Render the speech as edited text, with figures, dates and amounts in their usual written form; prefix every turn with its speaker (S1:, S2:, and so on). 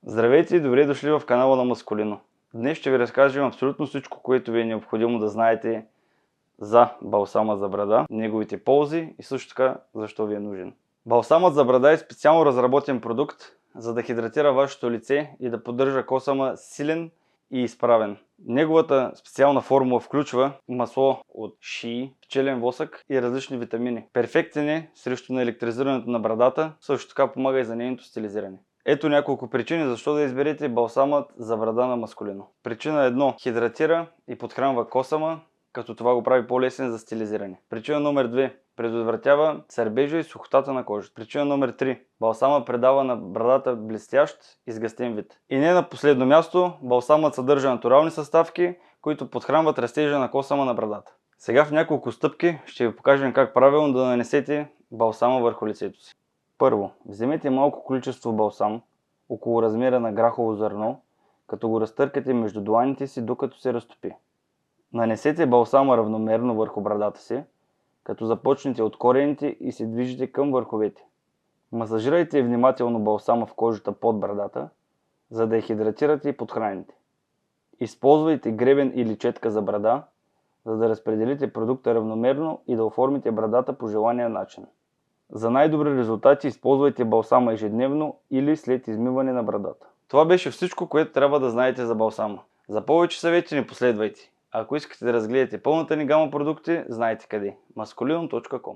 S1: Здравейте и добре дошли в канала на Маскулино. Днес ще ви разкажем абсолютно всичко, което ви е необходимо да знаете за балсама за брада, неговите ползи и също така защо ви е нужен. Балсамът за брада е специално разработен продукт, за да хидратира вашето лице и да поддържа косама силен и изправен. Неговата специална формула включва масло от шии, пчелен восък и различни витамини. Перфектен е срещу наелектризирането на брадата, също така помага и за нейното стилизиране. Ето няколко причини защо да изберете балсамът за брада на Маскулино. Причина 1. Хидратира и подхранва косама, като това го прави по-лесен за стилизиране. Причина номер 2. Предотвратява сърбежа и сухотата на кожата. Причина номер 3. Балсамът придава на брадата блестящ и сгъстен вид. И не на последно място, балсамът съдържа натурални съставки, които подхранват растежа на косама на брадата. Сега в няколко стъпки ще ви покажем как правилно да нанесете балсама върху лицето си. Първо, вземете малко количество балсам, около размера на грахово зърно, като го разтъркате между дланите си, докато се разтопи. Нанесете балсама равномерно върху брадата си, като започнете от корените и се движите към върховете. Масажирайте внимателно балсама в кожата под брадата, за да я хидратирате и подхраните. Използвайте гребен или четка за брада, за да разпределите продукта равномерно и да оформите брадата по желания начин. За най-добри резултати използвайте балсама ежедневно или след измиване на брадата. Това беше всичко, което трябва да знаете за балсама. За повече съвети ни последвайте. Ако искате да разгледате пълната ни гама продукти, знаете къде. masculino.com